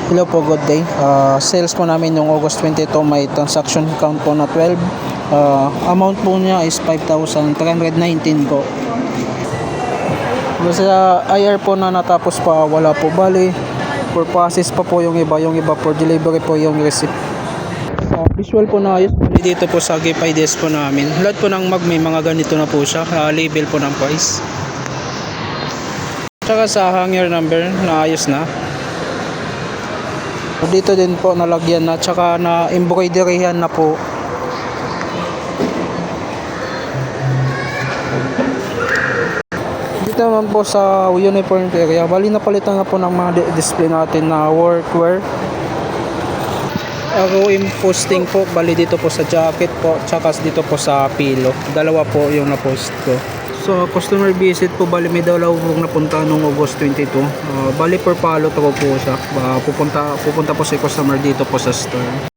Hello po, good day. Sales po namin yung August 22, may transaction count po na 12. Amount po niya is 5,319 po. Sa IR po na natapos pa, wala po. Bali, for process pa po yung iba for delivery po yung receipt. Visual po na ayos. Dito po sa gift IDs po namin. Lahat po ng mag may mga ganito na po siya. Label po ng price. Tsaka sa hanger number na ayos na. Dito din po nalagyan na, tsaka na embroideryhan na po. Dito naman po sa uniform area, bali napalitan na po ng mga display natin na workwear. Ako yung posting po, bali dito po sa jacket po, tsaka dito po sa pilo. Dalawa po yung na-post ko. So customer visit po, bali may dalaw pong napunta noong August 22. Bali per palo to po siya. Pupunta po si customer dito po sa store.